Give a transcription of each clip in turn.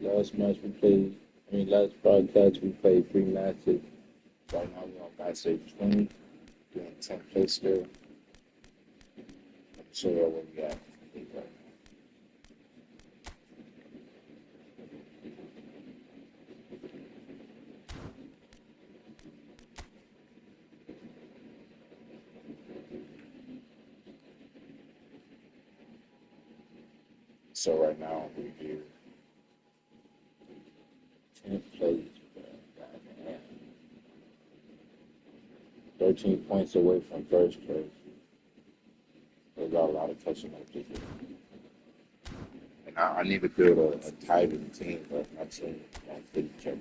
last match we played, last broadcast we played 3 matches. Right now we're on match day 20, doing 10th place still. Let me show y'all where we at. So right now we do 10th place, but 13 points away from first place. We got a lot of catching up to do. And I need to build a tithing team, but my team won't fit each other.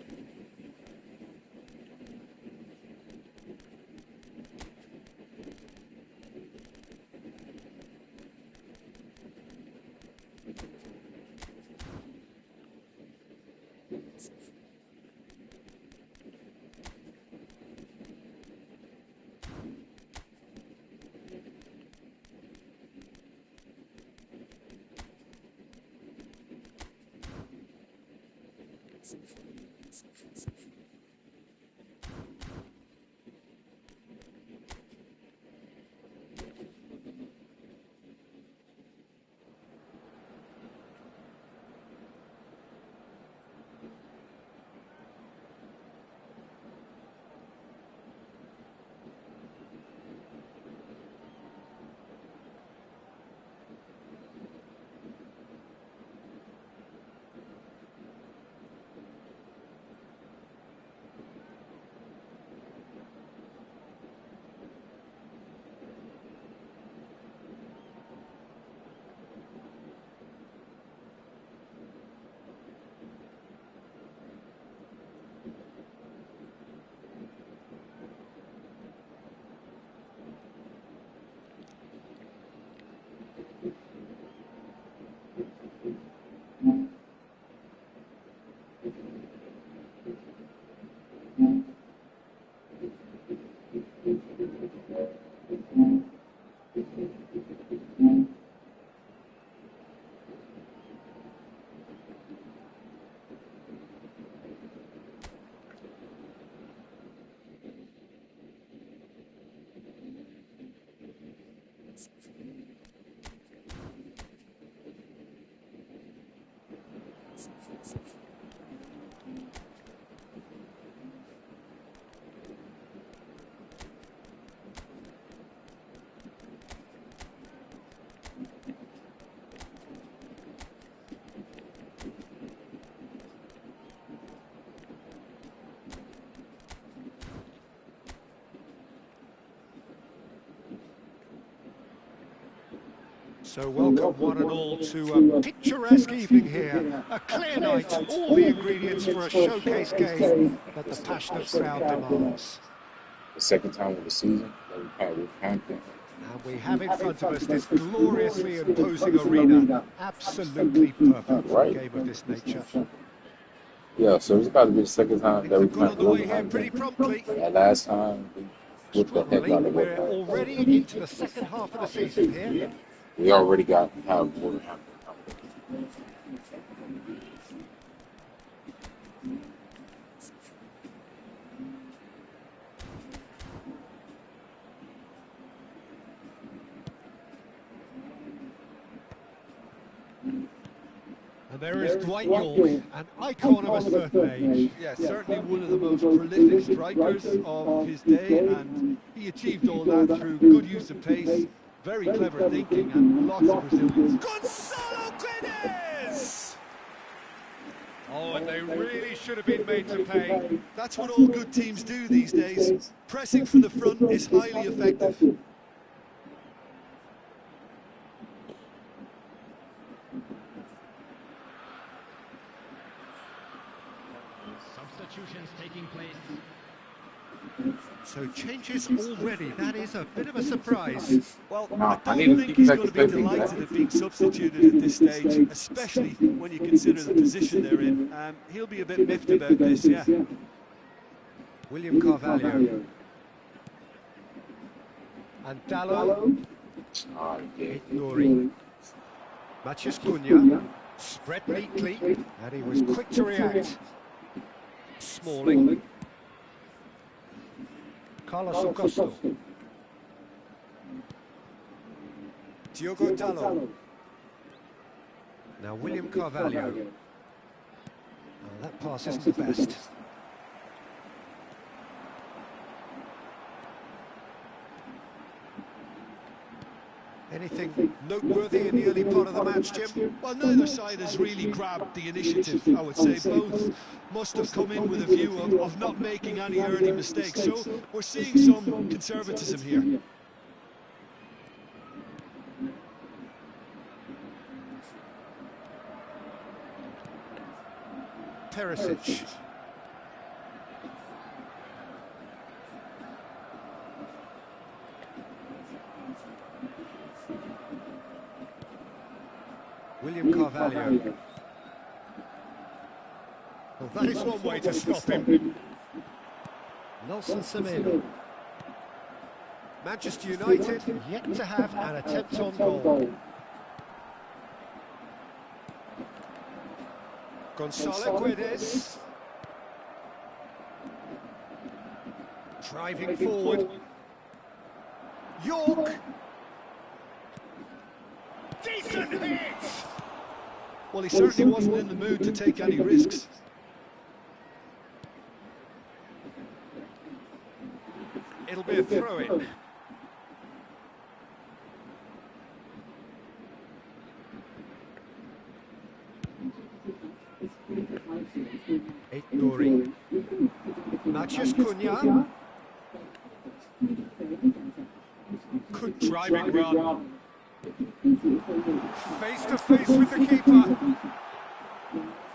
So welcome one and all to a picturesque evening here. A clear night, all the ingredients for a showcase game that the passionate crowd demands. The second time of the season that we played with Hampton. And we have in front of us this gloriously imposing arena. Absolutely perfect for a game of this nature. Yeah, so it's got to be the second time that we got on the way here pretty promptly. And last time we whipped the heck out of We're it. already into the second half of the season here. We already got how Wolverhampton. And there is Dwight York, an icon of a certain age. Yeah, certainly one of the most prolific strikers of his day, and he achieved all that through good use of pace, very clever thinking, and lots of resilience. Gonzalo Guedes! Oh, and they really should have been made to pay. That's what all good teams do these days. Pressing from the front is highly effective. Substitutions taking place. So changes already, that is a bit of a surprise. Well, No, I I need don't to think keep he's back going to be expecting delighted that. at being substituted at this stage, especially when you consider the position they're in. He'll be a bit miffed about this, yeah. William Carvalho. And Dallo. Oh, yeah. Nuri. Matheus Cunha. Spread neatly, and he was quick to react. Smalling. Carlos Augusto. Diogo Dalot. Now William Carvalho. Oh, that pass isn't the best. Anything noteworthy in the early part of the match, Jim? Well, neither side has really grabbed the initiative, I would say. Both must have come in with a view of not making any early mistakes. So we're seeing some conservatism here. Perisic. William Carvalho. Well, that is one way to stop him. Nelson Semedo. Manchester United yet to have an attempt on goal. Gonzalo Guedes. Driving forward. York. Decent hit! Well, he certainly wasn't in the mood to take any risks. It'll be a throw-in. Eight-Guri. Matheus Cunha. Good driving run. Face to face with the keeper.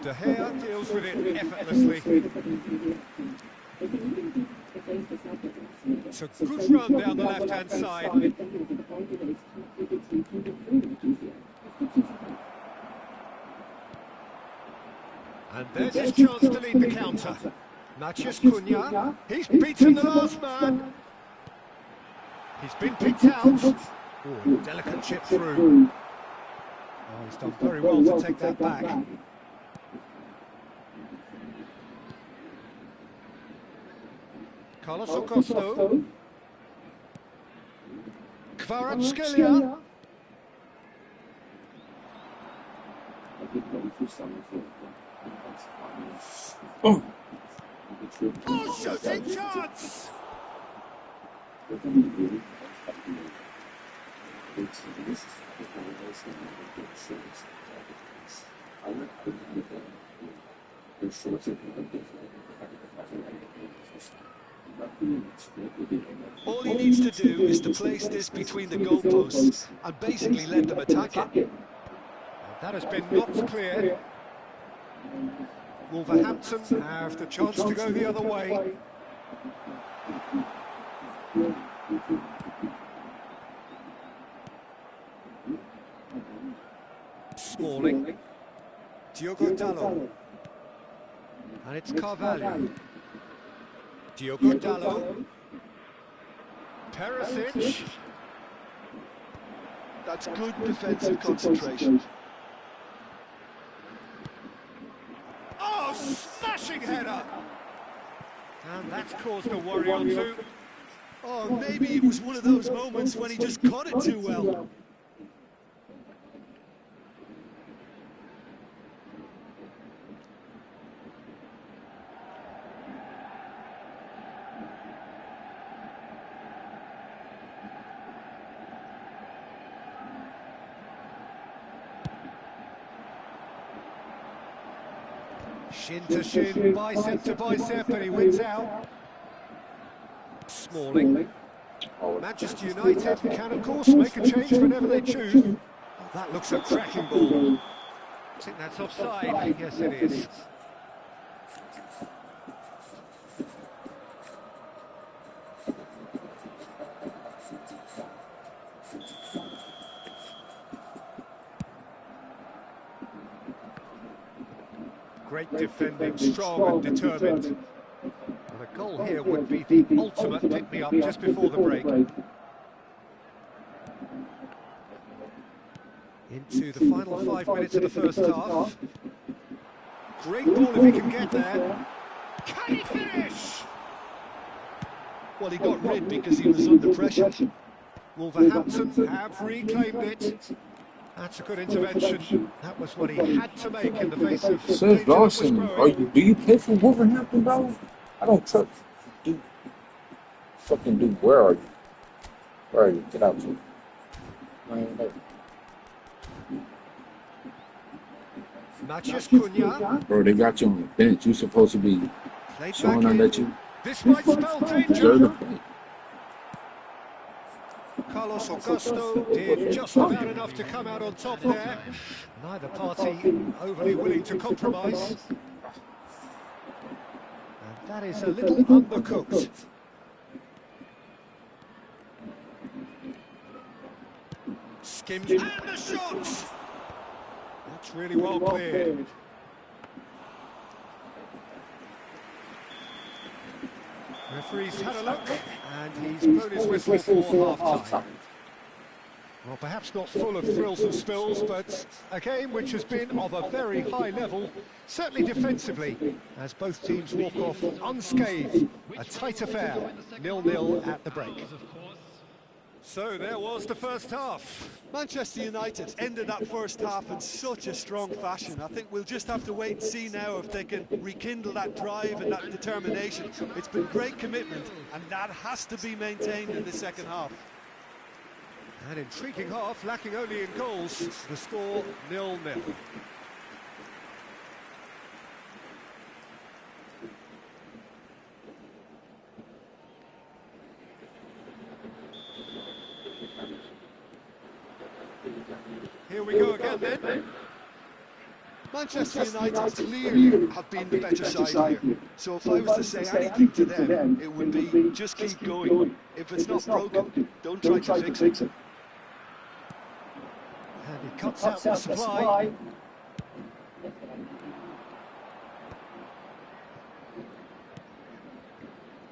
De Gea deals with it effortlessly. It's a good run down the left-hand side. And there's his chance to lead the counter. Matheus Cunha. He's beaten the last man. He's been picked out. Oh, delicate chip through. Oh, he's done very well to take that back. Carlos Augusto. Kvaratskhelia. Oh, shooting chance! All he needs to do is to place this between the goalposts and basically let them attack it. That has been knocked clear. Wolverhampton have the chance to go the other way. Smalling. Diogo Dalot. And it's Carvalho. Diogo Dalot. Perisic. That's good defensive concentration. Oh, smashing header! And that's caused a worry or two. Oh, maybe it was one of those moments when he just caught it too well. Shin to shin, bicep to bicep, and he wins out. Smalling. Manchester United can, of course, make a change whenever they choose. Oh, that looks a cracking ball. I think that's offside. Yes, it is. Great defending, strong and determined. And a goal here would be the ultimate pick-me-up just before the break. into the final 5 minutes of the first half. Great ball if he can get there. Can he finish? Well, he got rid because he was under pressure. Wolverhampton have reclaimed it. That's a good intervention. That was what he had to make in the face of Seth danger that was Dawson, growing. do you play for Wolverhampton, bro? I don't trust you. Fucking dude, where are you? Where are you? Get out, too. Mathias Cunha. Bro, they got you on the bench. You supposed to be Played showing back them in. that you This might spell deserve danger. to play. Carlos Augusto did just about enough to come out on top there. Neither party overly willing to compromise. And that is a little undercooked. Skims and the shot! That's really well cleared. Referee's had a look, and he's blown his whistle for half-time. Well, perhaps not full of thrills and spills, but a game which has been of a very high level, certainly defensively, as both teams walk off unscathed. A tight affair, 0-0 at the break. So there was the first half. Manchester United ended that first half in such a strong fashion. I think we'll just have to wait and see now if they can rekindle that drive and that determination. It's been great commitment, and that has to be maintained in the second half. An intriguing half, lacking only in goals. The score 0-0. Here we go again then. Manchester United clearly have been the better side here. So if I was to say anything to them, it would be just keep going. If it's not broken, don't try to fix it. And he cuts out the supply.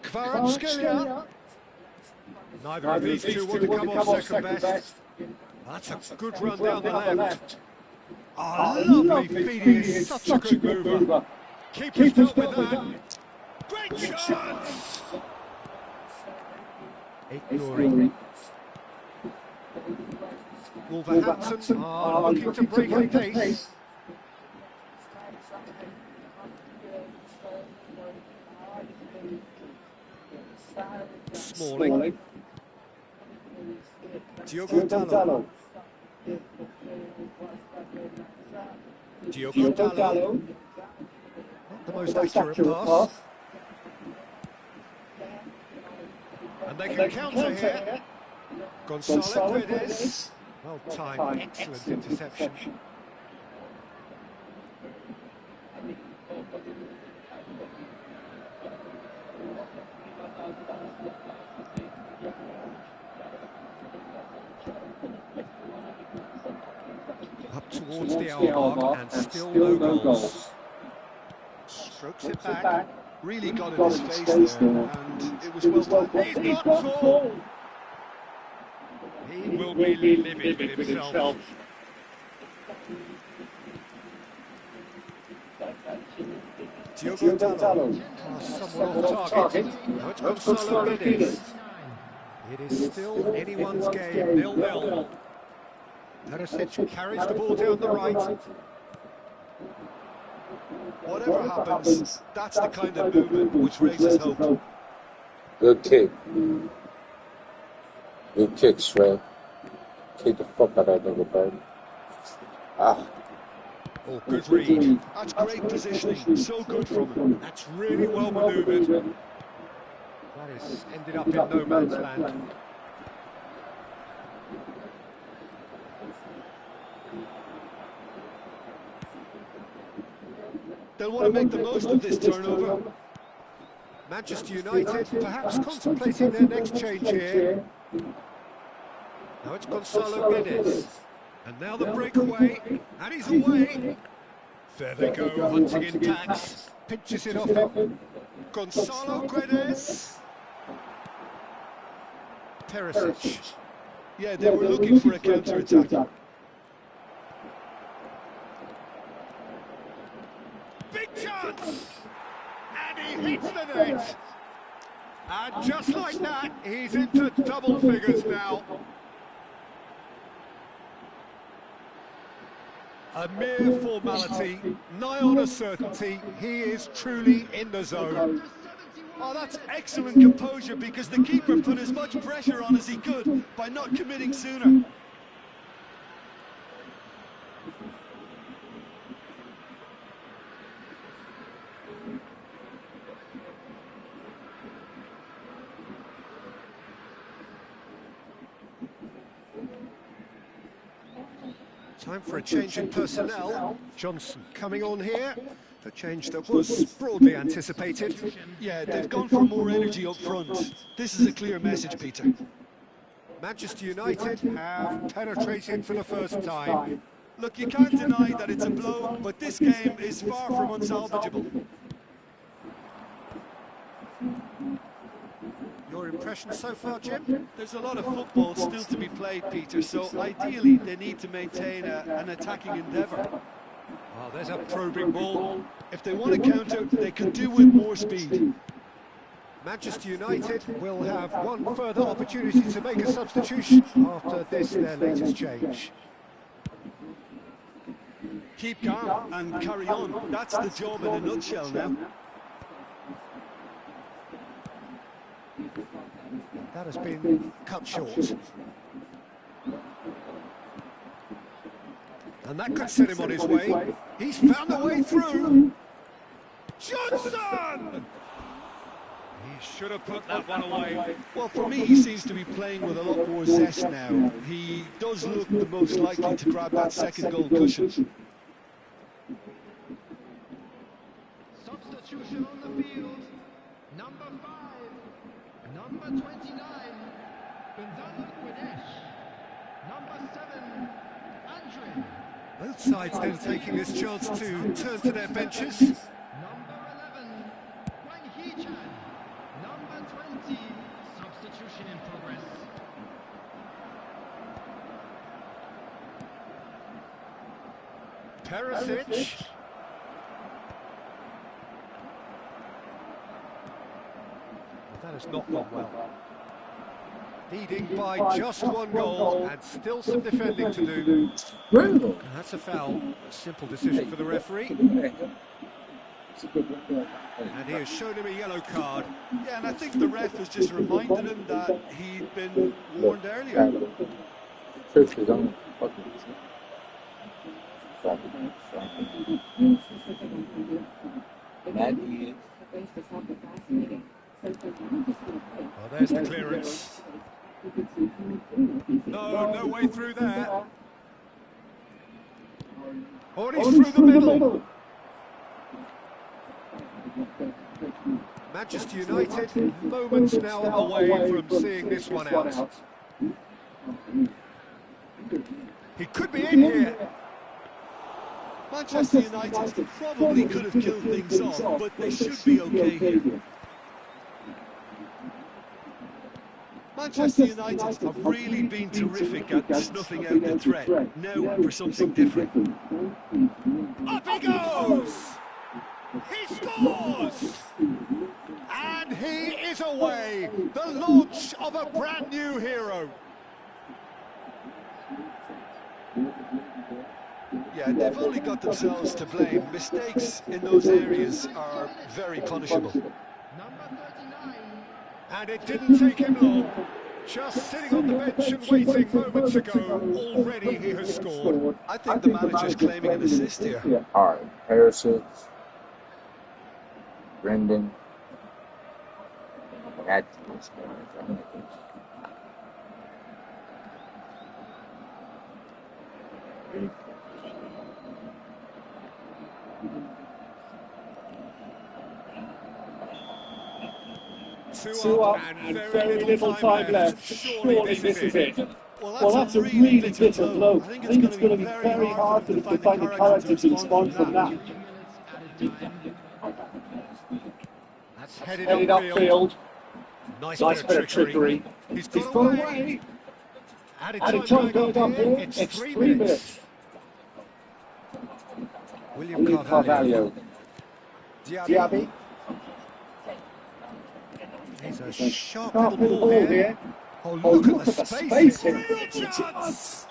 Kvaratskhelia. Neither of these two want to come off second best. That's a good run down the left. Oh, lovely feeding is such a good mover. Keeper's dealt with that. Great chance! Ignoring. Wolverhampton are looking to break at pace. Smalling. Diogo Dalot. Diogo Dalot. Not the most accurate pass. And they can counter here. Gonzalo Guedes. Well timed, excellent interception. Up towards the hour mark and still no goals. Strokes it back. Really got in his face there, and it was well done. He's got full. He will be livid with himself. Diogo Dalot. Someone off target. Now it's Gonzalo Guedes. It is still anyone's game, 0-0. Perisic carries the ball down the right. Whatever happens, that's the kind of movement which raises hope. Good kick. Good kick, Shrev. Kick the fuck out of that nigga, bro. Ah. Oh, good read. That's great positioning, so good from him. That's really well manoeuvred. That has ended up in no man's land. They'll want to make the most of this turnover. Manchester United perhaps contemplating their next change here. Now it's Gonzalo Guedes. And now the breakaway, and he's away. There they go, hunting in tacks. Pinches it off him. Gonzalo Guedes. Perisic. Yeah, they were looking for a counter-attack. chance! And he hits the net! And just like that, he's into double figures now. A mere formality, nigh on a certainty, he is truly in the zone. Oh, that's excellent composure because the keeper put as much pressure on as he could by not committing sooner. Time for a change in personnel. Johnson coming on here. The change that was broadly anticipated. Yeah, they've gone for more energy up front. This is a clear message, Peter. Manchester United have penetrated for the first time. Look, you can't deny that it's a blow, but this game is far from unsalvageable. Your impression so far, Jim? There's a lot of football still to be played, Peter, so ideally they need to maintain an attacking endeavour. Oh, there's a probing ball. If they want to counter, they could do with more speed. Manchester United will have one further opportunity to make a substitution after this, their latest change. Keep calm and carry on. That's the job in a nutshell now. That has been cut short. And that could set him on his way. He's found a way through. Johnson! He should have put that one away. Well, for me, he seems to be playing with a lot more zest now. He does look the most likely to grab that second goal cushion. Substitution on the field. Number 5, number 29, Gonzalo Guedes. Number 7, Andre. Both sides then taking this chance to turn to their benches. Number 11, Wang Hee-chan. Number 20, substitution in progress. Perisic. That has not gone well. Leading by just one goal and still some defending to do. And that's a foul. A simple decision for the referee. And he has shown him a yellow card. Yeah, and I think the ref has just reminded him that he'd been warned earlier. Well, there's the clearance. No way through there. Oh, he's through the middle. Manchester United, moments now away from seeing this one out. He could be in here. Manchester United probably could have killed things off, but they should be okay here. Manchester United have really been terrific at snuffing out the threat. Now for something different. Up he goes! He scores! And he is away! The launch of a brand new hero. Yeah, they've only got themselves to blame. Mistakes in those areas are very punishable. Number 39. And it didn't take him long. Just sitting on the bench and waiting moments ago, already he has scored. I think the manager's claiming an assist here. All right, Perisic, Brendan, Atkins. Two up and very little time left. Surely this is it. Well, that's a really bitter blow. I think it's going to be very hard for them to find the character to respond from that. That's headed upfield. Nice bit of trickery. He's got away. Added time going up here. It's 3 minutes. William Carvalho. Diaby. He's a sharp little ball here. Oh, look at the space here. Real chance!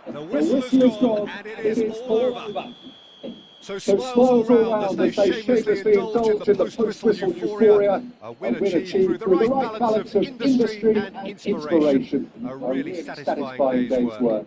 The whistle has gone, and it is all over. So smiles all round as they shamelessly indulge in the post-whistle euphoria. A win achieved through the right balance of industry and inspiration. A really satisfying day's work.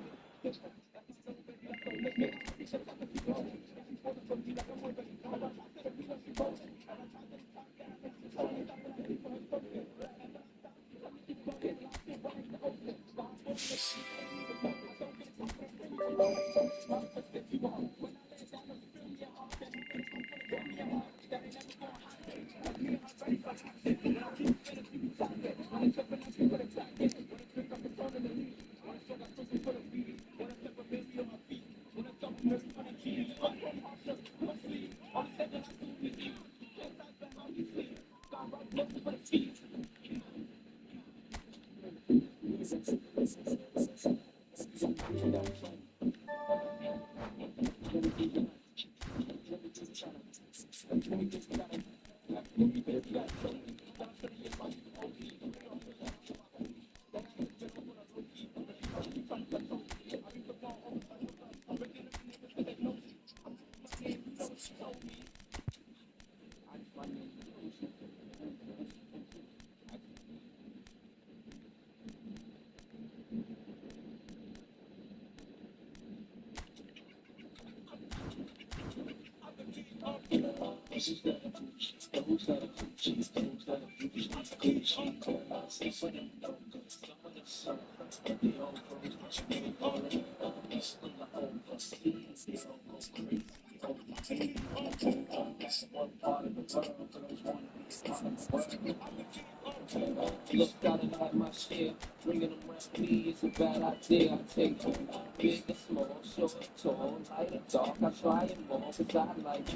Look out and have my share. Bringing them around me is a bad idea. I take them big and small, short and tall, light and dark. I try them all cause I like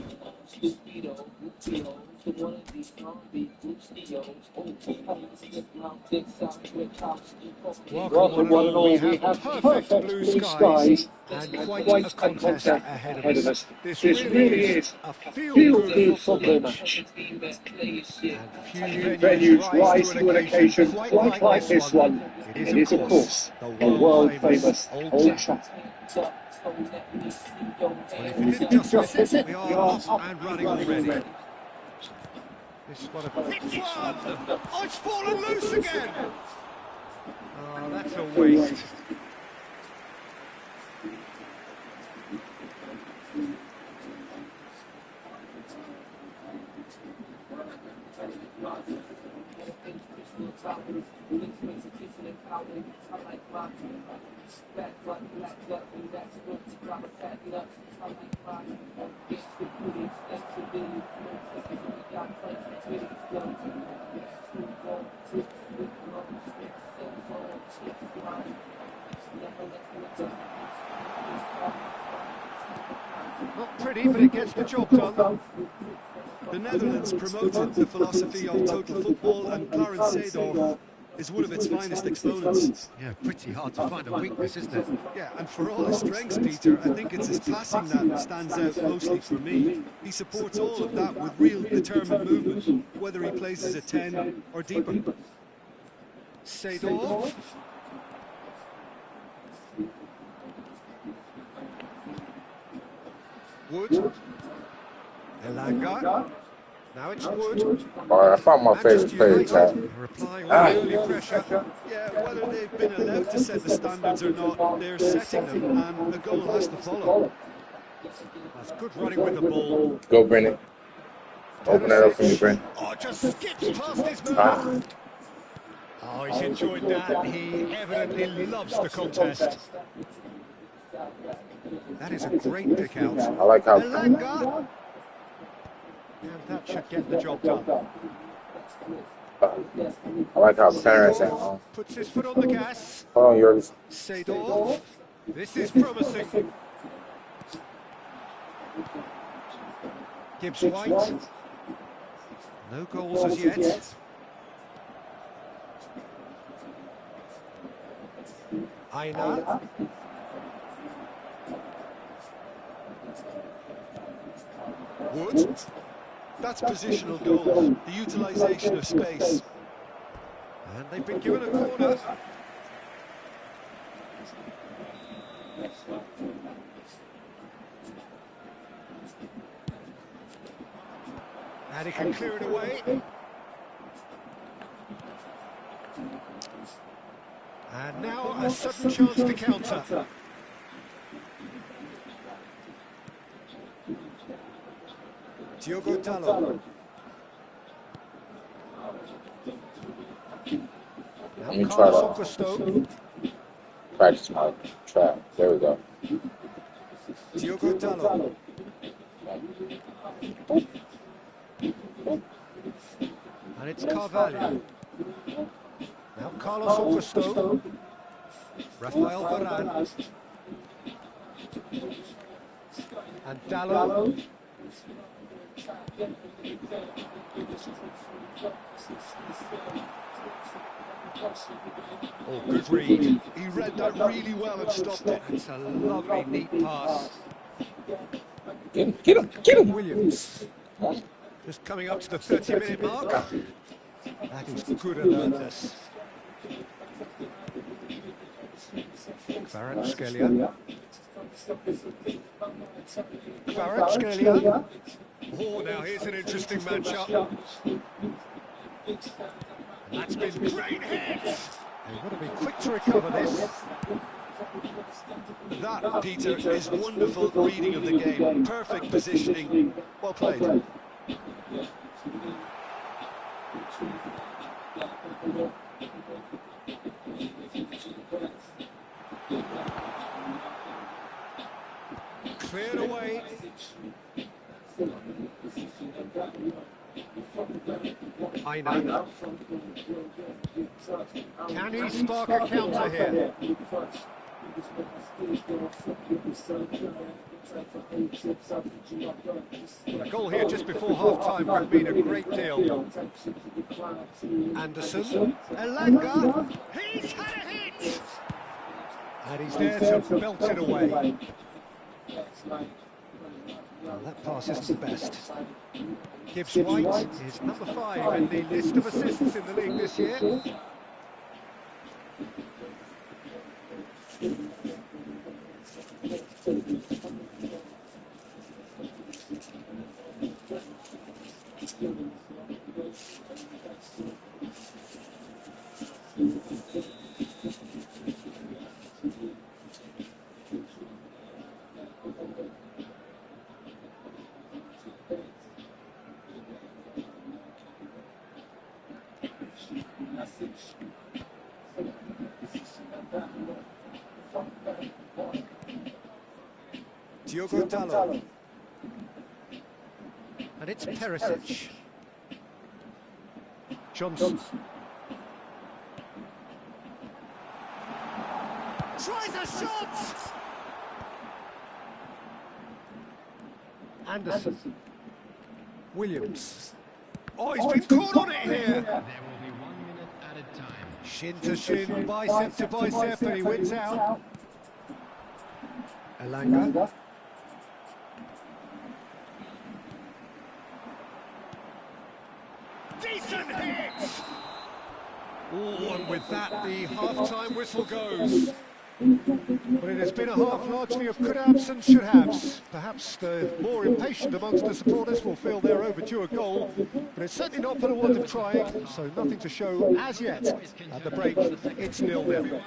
Stupido, Gupio. To one of these zombie Gupstios. Oh, I need to slip my dicks out with house. Welcome one and all, we have perfect blue skies and quite a contest ahead of us. This really is a feel-good football match. And few venues rise to an occasion quite like this one. It is, of course, the world-famous Old Trafford. Well, if you didn't just miss it, we are up and running already. This one of hit one! Oh, it's fallen loose again! Oh, that's a waste. Not pretty, but it gets the job done. The Netherlands promoted the philosophy of total football, and Clarence Seedorf is one of its finest exponents. Yeah, pretty hard to find a weakness, isn't it? Yeah, and for all his strengths, Peter, I think it's his passing that stands out mostly for me. He supports all of that with real determined movement, whether he plays as a 10 or deeper. Seedorf. Wood. Elanga. Now it's Wood. I found my favorite player, Chad. Replying on early pressure. Yeah, whether they've been allowed to set the standards or not, they're setting them, and the goal has to follow. That's good running with the ball. Go, Brennan. Open that up for me, Brennan. Oh, just skips past his man. Oh, he's enjoyed that. He evidently loves the contest. That is a great pick out. I like how Elanga. And that should get the job done. Clarence at home. Puts his foot on the gas. Hold on, yours. Seedorf. This is promising. Gibbs White. No goals as yet. Aina. Wood. That's positional goals, the utilisation of space. And they've been given a corner. And he can clear it away. And now a sudden chance to counter. Diogo Dalot. Let me Now try Carlos to Augusto. practice my trap. There we go. Diogo Dalot. And it's Carvalho. Now Carlos Augusto. Rafael Varane. And Dalot. Oh, good read. He read that really well and stopped it. It's a lovely, neat pass. Get him, get him, get him! Williams. Just coming up to the 30-minute mark. That is good alertness. Kvaratskhelia. Kvaratskhelia. Oh, now here's an interesting matchup. And that's been great hits. They've got to be quick to recover this. That, Peter, is wonderful reading of the game. Perfect positioning. Well played. Cleared away. I know. Can he spark a counter here? A goal here just before half-time would mean a great deal. Anderson. Elanga. He's had a hit! And he's there to belt it away. Well, that pass isn't the best. Gibbs White is number 5 in the list of assists in the league this year. Diogo Dalot. And it's Perisic. Johnson. Tries a shot! Anderson. Williams. Oh, he's been caught on it here! There will be 1 minute at a time. Shin to shin, bicep to bicep, and he wins out. Elanga. Decent hit! Oh, and with that, the half-time whistle goes. But it has been a half largely of could-haves and should-haves. Perhaps the more impatient amongst the supporters will feel they're overdue a goal, but it's certainly not for the want of trying, so nothing to show as yet. At the break, it's 0-0.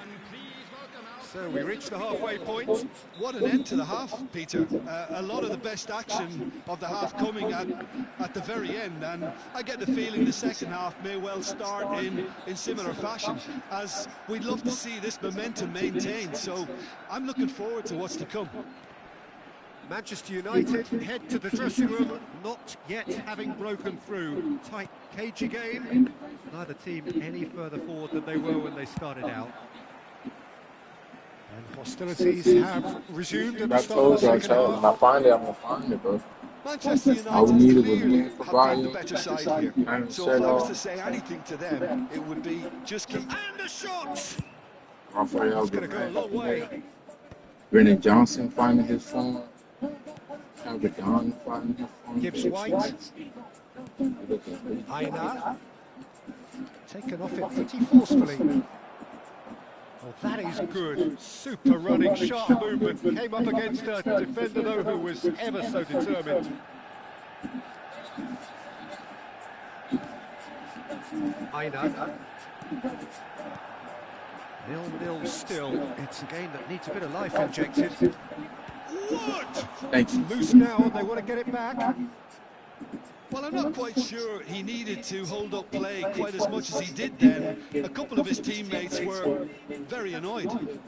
So we reach the halfway point. What an end to the half, Peter. A lot of the best action of the half coming at the very end, and I get the feeling the second half may well start in similar fashion, as we'd love to see this momentum maintained. So I'm looking forward to what's to come. Manchester United head to the dressing room, not yet having broken through. Tight, cagey game. Neither team any further forward than they were when they started out. And hostilities have resumed at the I start of told the you, second half. when I find it, I'm gonna find it, bro. Manchester All we United needed was clearly one for have Bayern. been the better side here. And So if I was said, to say anything to them, it would be just keep... And a shot! Rafael It's going to go a long way. Brennan Johnson finding his form. Calvert Don finding his form. Gibbs White. Aina. Taken off it pretty forcefully. Oh, that is good. Super running, sharp movement. Came up against a defender, though, who was ever so determined. Aina. 0-0 still. It's a game that needs a bit of life injected. What? Thanks. Loose now, and they want to get it back. Well, I'm not quite sure he needed to hold up play quite as much as he did then. A couple of his teammates were very annoyed.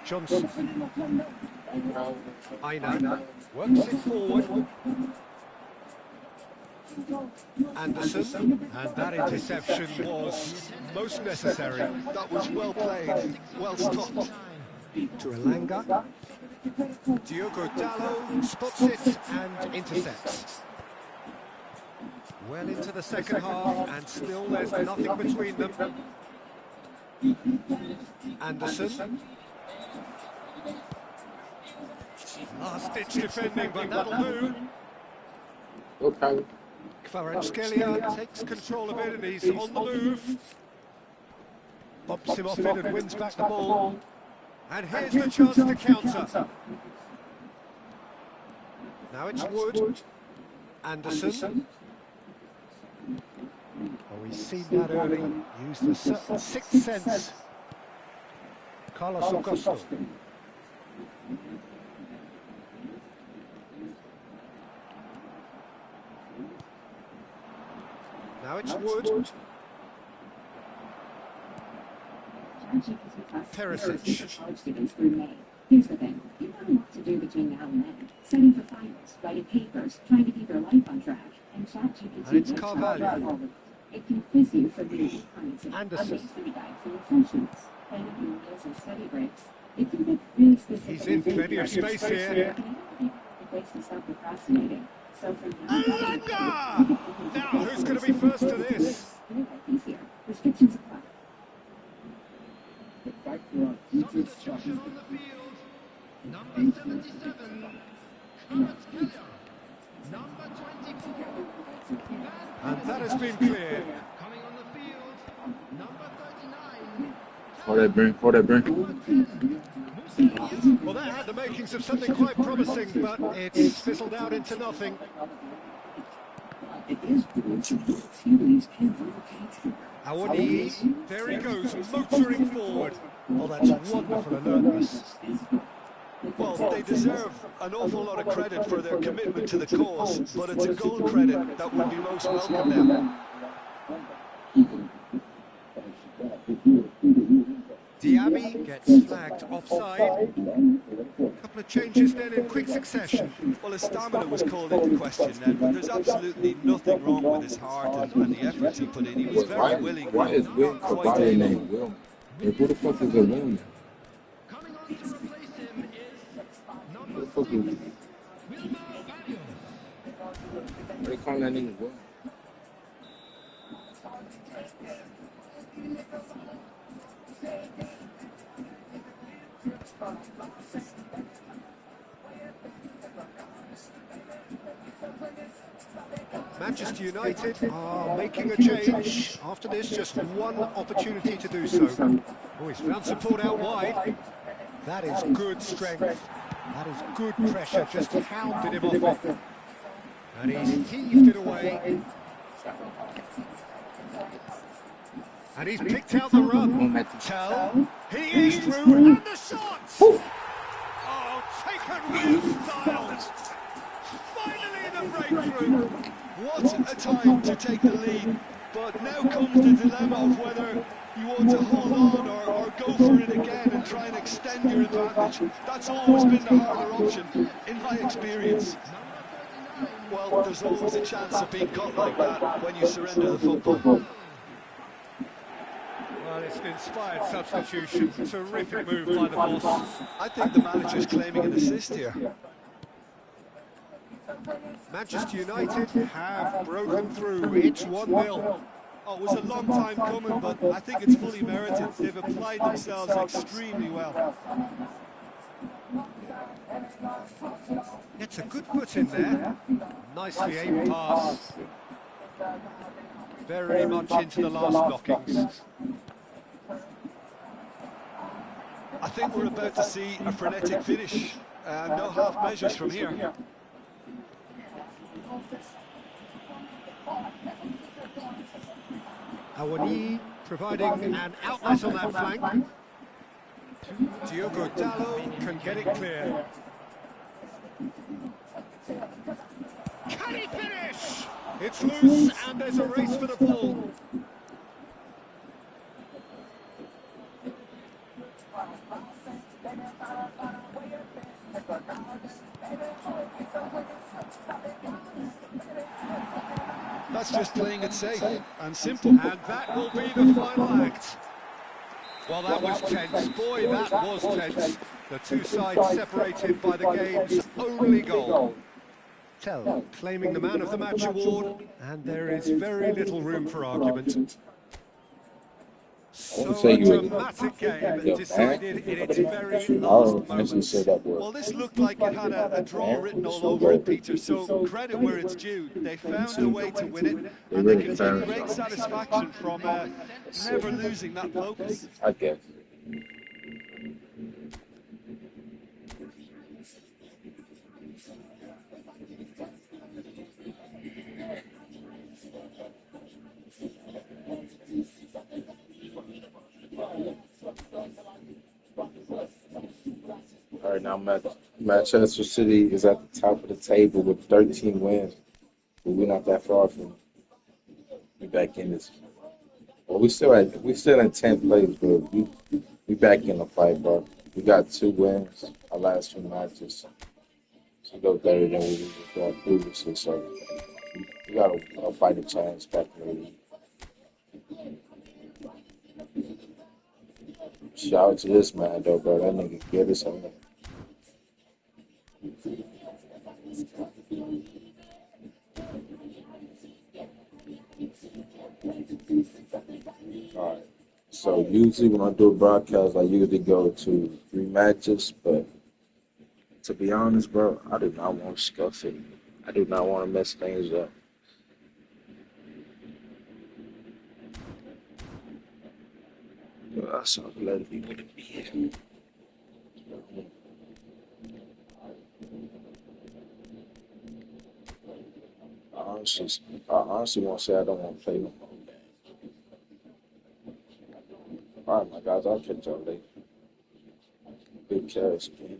Johnson. Aina works it forward. Anderson, and that interception was most necessary. That was well played, well stopped. To Elanga. Diogo Dallo spots it and intercepts. Well into the second half, and still there's nothing between them. Anderson. Last-ditch defending, but that'll do. Okay. Kvaratskhelia takes control of it, and he's on the move. Bumps him off it and wins back the ball. And here's the chance to counter. Now it's Wood. Anderson. Oh, we've seen that early. Used a certain sixth sense. Carlos Augusto. Now it's Wood. Perisic. Here's the thing, you've got a lot to do between now and then. Studying for finals, writing papers, trying to keep your life on track, and ChatGPT. And it's Carvalho. It can quiz you for the kinds of Anderson. study guide for your functions, planning your meals and study breaks. It can get really specific. He's in plenty of space here. It can even be ways to stop procrastinating. So from now Elanga! Now, who's going to be first to this? easier. Restrictions apply. Substitution on the field. Number 77, Kvaratskhelia. Number 24, And that has been cleared. coming on the field. Number 39, Call that brain. number 10, Musiala. Well, that had the makings of something quite promising, but it's fizzled out into nothing. It is good to look. Humans can relocate. Awani, there he goes, motoring forward. Oh, that's wonderful alertness. Well, they deserve an awful lot of credit for their commitment to the cause, but it's a goal credit that would be most welcome now. Diaby gets flagged offside. A couple of changes then in quick succession. Well, his stamina was called into question then, but there's absolutely nothing wrong with his heart and the efforts he put in. He was very willing. Why is Will quite Cavalli able. named Will? Like, who the fuck is a Will now? Coming on to replace him is Who number the fuck 6, is... Wilmar Barrios. Why they calling that nigga Will? Manchester United are making a change. After this, just one opportunity to do so. Oh, he's found support out wide. That is good strength. That is good pressure, just hounded him off it. And he's heaved it away. And he's picked out the run. Tell, he is through, and the shot! Oh, taken with style. Finally the breakthrough. What a time to take the lead, but now comes the dilemma of whether you want to hold on or go for it again and try and extend your advantage. That's always been the harder option, in my experience. Well, there's always a chance of being caught like that when you surrender the football. Well, it's an inspired substitution. Terrific move by the boss. I think the manager's claiming an assist here. Manchester United have broken through. It's 1-0. Oh, it was a long time coming, but I think it's fully merited. They've applied themselves extremely well. Gets a good foot in there. Nicely aimed pass. Very much into the last knockings. I think we're about to see a frenetic finish. No half measures from here. Awani providing an outlet on that flank. Diogo Dallo can get it clear. Can he finish? It's loose and there's a race for the ball. That's just playing it safe and simple. And that will be the final act. Well, that was tense. Boy, that was tense. The two sides separated by the game's only goal. Tell claiming the Man of the Match award, and there is very little room for argument. So a dramatic game decided in its very last moments. Well, this looked like it had a draw written all over it, Peter, so credit where it's due. They found a way to win it, and they can take great satisfaction from never losing that focus. I guess. All right, now Manchester City is at the top of the table with 13 wins, but we're not that far from we back in this. Well, we still in 10th place, but we back in the fight, bro. We got 2 wins our last 2 matches. So go better than we were previously. So we got a fighting chance back in the league. Shout out to this man though, bro. That nigga get us on there. Alright. So usually when I do a broadcast, I usually go to 3 matches, but to be honest, bro, I do not want to scuff it. I do not want to mess things up. So I'm letting people to be here. I honestly want to say I don't want to play no more games. All right, my guys, I'll catch y'all later. Good catch, man.